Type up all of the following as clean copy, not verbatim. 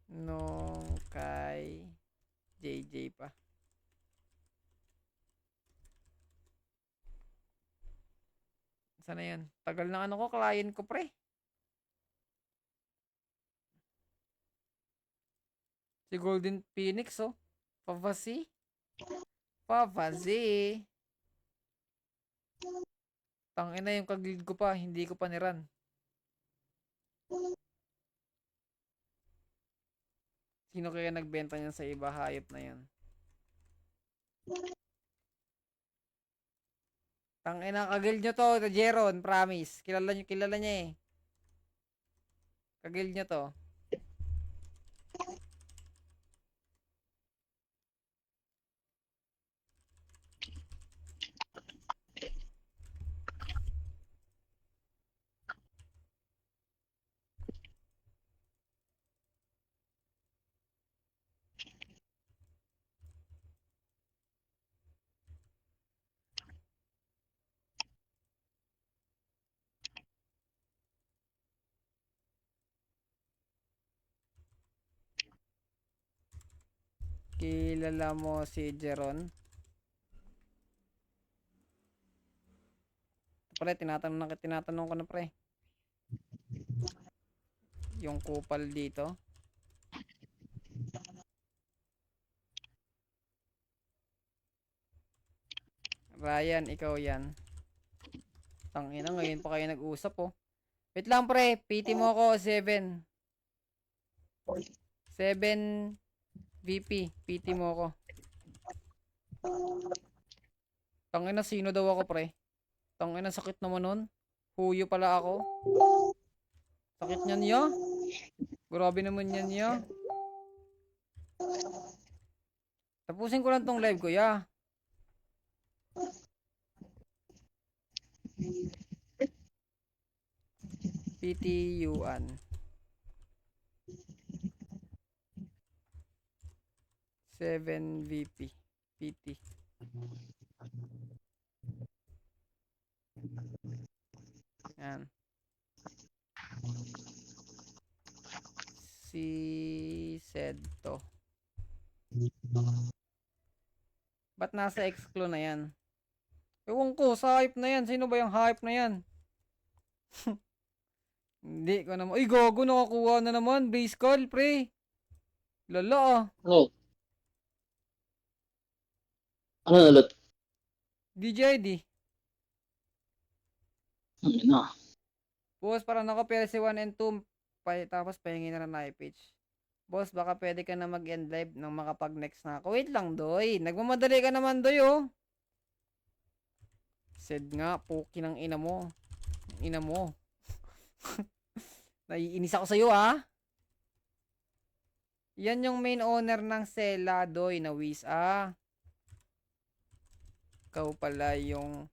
Nung kay JJ pa. Sana yan? Tagal na ano ko, client ko pre. Si Golden Phoenix oh. Pavasi. Pavasi. Tangina yung kagilid ko pa, hindi ko pa niran. Sino kaya nagbenta niyan sa iba? Hayop na yan. Tangina, kagilid nyo to, Jeron, promise. Kilala niya eh. Kagilid nyo to. Kilala mo si Jeron? Pre, tinatanong ko na pre. Yung kupal dito. Ryan, ikaw yan. Tangina, ngayon pa kayo nag-usap oh. Wait lang pre, PT mo ako 7. 7 VP, PT mo ako. Tangina, sino daw ako pre? Tangina, sakit naman nun. Huyo pala ako. Sakit niyan ya. Grabe naman yan ya. Tapusin ko lang tong live ko ya. PTUan. 7 VP. PT. Yan. Si Sedto. Ba't nasa exclu na yan? Ewan ko, sa hype na yan. Sino ba yung hype na yan? Hindi ko naman. Uy, gago, nakakuha na naman. Base call, pre. Lala ah. Ano? Ano nalot? DJID. Na. Boss, parang nakapera si 1 and 2. Tapos pahingin na na page. Boss, baka pwede ka na mag-end live nang makapag-next na ako. Wait lang, Doy. Nagmamadali ka naman, Doy, oh. Said nga, puki ng ina mo. Ina mo. Naiinis ako sa'yo, ah. Yan yung main owner ng Sela, Doy, na Wiz, ah. Ikaw pala yung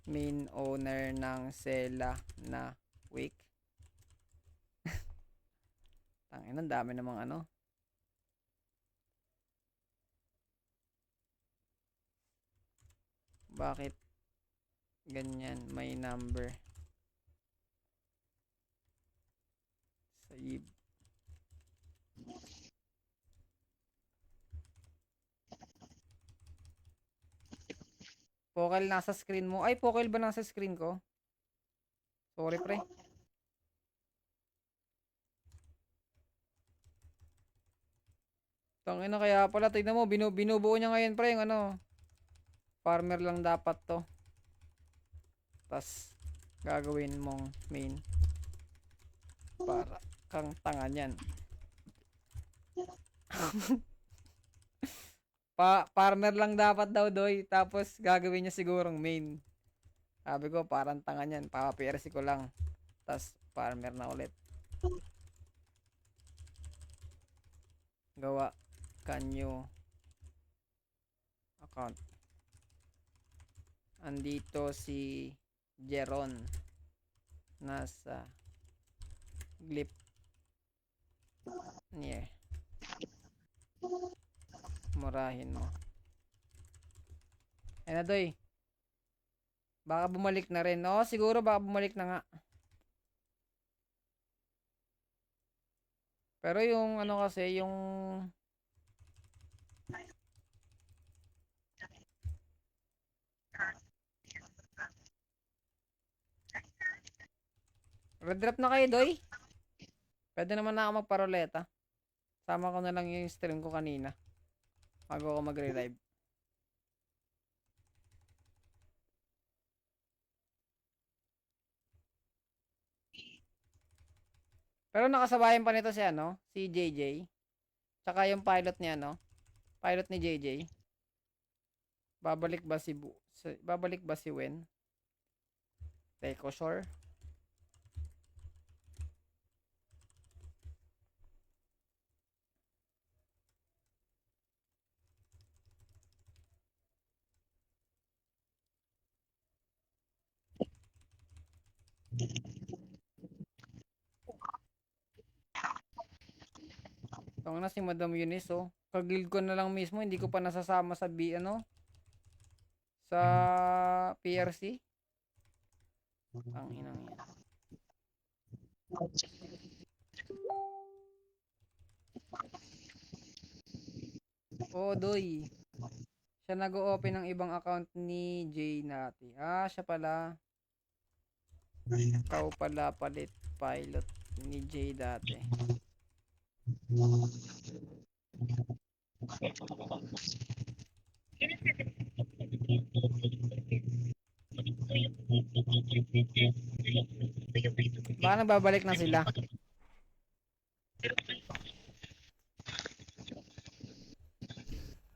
main owner ng Sela na Wake. Tangina, ang dami namang ano. Bakit ganyan? May number. Save. Pokel nasa screen mo. Ay, Pokel ba nasa screen ko? Sorry, pre. Tangina, kaya pala, tignan mo, binubuo niya ngayon, pre, yung ano. Farmer lang dapat to. Tas, gagawin mong main. Para kang tanga niyan. Farmer lang dapat daw, Doy. Tapos, gagawin niya sigurong main. Sabi ko, parang tanga niyan. Papapersi ko lang. Tas, farmer na ulit. Gawa. Kanyo. Account. Andito si Jeron. Nasa Glip. Near. Murahin mo. Ayan na, Doy. Baka bumalik na rin. Oo, siguro baka bumalik na nga. Pero yung ano kasi, yung red drop na kayo, Doy. Pwede naman na ako magparoleta. Sama ko na lang yung stream ko kanina. Bago ako magre-live. Pero nakasabayan pa nito si ano, si JJ. Tsaka yung pilot niya, no? Pilot ni JJ. Babalik ba si Wen? Teko Shore. Tawag na si Madam Eunice, oh. Kagilid ko na lang mismo, hindi ko pa nasasama sa sa PRC. Ang inang yan. Oh, Doy. Siya nag-open ng ibang account ni Jay Nati. Ah, siya pala. Ikaw pala palit pilot ni Jay dati. Baka nagbabalik na sila.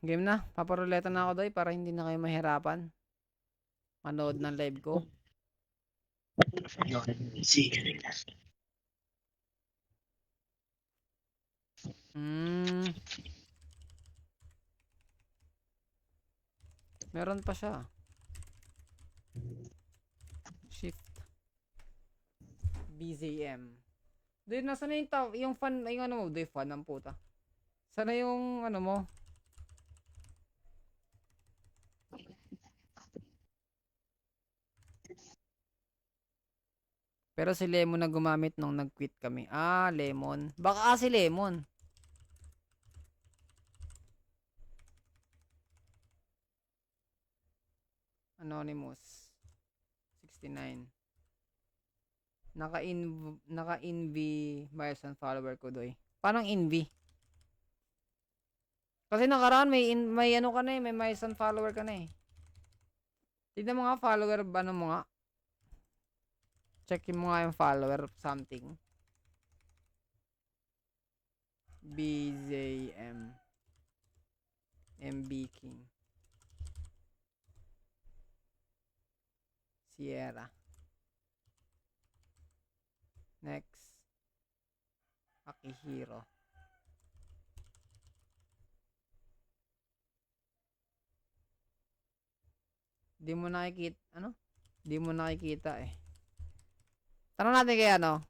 Game na. Paparuleta na ako, Doy, para hindi na kayo mahirapan manood ng live ko. Meron pa siya. Shift. BZM. Doy, nasa na yung fan, yung ano mo, Doy, fan ng puta. Sana yung ano mo. Pero si Lemon na gumamit nung nag-quit kami. Ah, Lemon. Baka si Lemon. Anonymous. 69. Naka-envy Myerson follower ko, Doy. Parang envy. Kasi nakaraan may ano ka na eh, may Myerson follower ka na eh. Tignan mo nga follower, ano mo nga. Checkin mo nga yung follower something. BZM MB King Sierra. Next. Akihiro. Di mo nakikita, ano? Di mo nakikita eh. Tanong natin kay ano?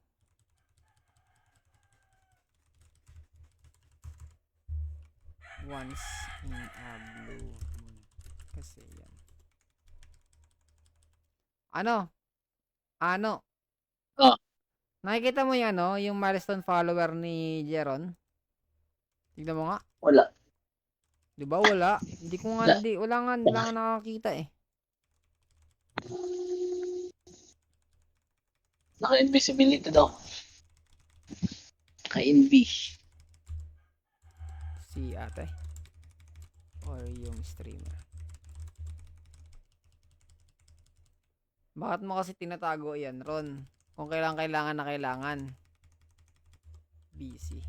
Once in a blue moon. Kasi yan. Ano? Ano? Oh. Nakikita mo yung ano? Yung milestone follower ni Jeron? Tignan mo nga. Wala. Di ba wala? Hindi ko nga, wala nga nakakita eh. Naka-invisibility daw. Naka-invi. Si ate. Or yung streamer. Bakit mo kasi tinatago yan, Ron? Kung kailangan na kailangan. Busy.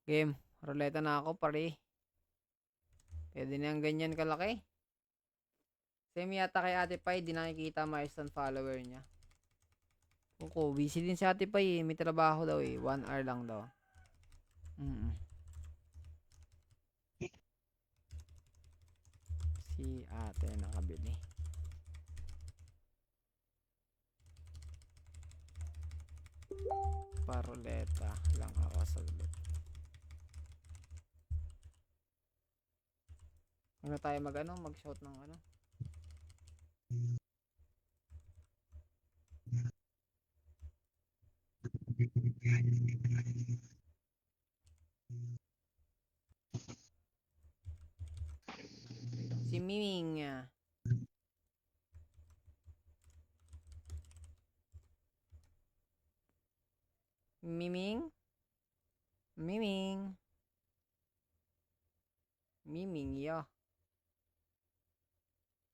Game. Ruleta na ako, pare. Pwede na yung ganyan kalaki. Same yata kay Ate Pai, di nakikita milestone follower niya. Kuko, busy din si Ate Pai eh. May trabaho daw eh. 1 hour lang daw. Si Ate nakabili. Paroleta lang ako saglit. Ano tayo mag-shout ng ano? Si Miming. Miming? Miming? Miming, yo.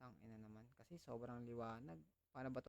Tangina naman. Kasi sobrang liwanag. Paano ba to?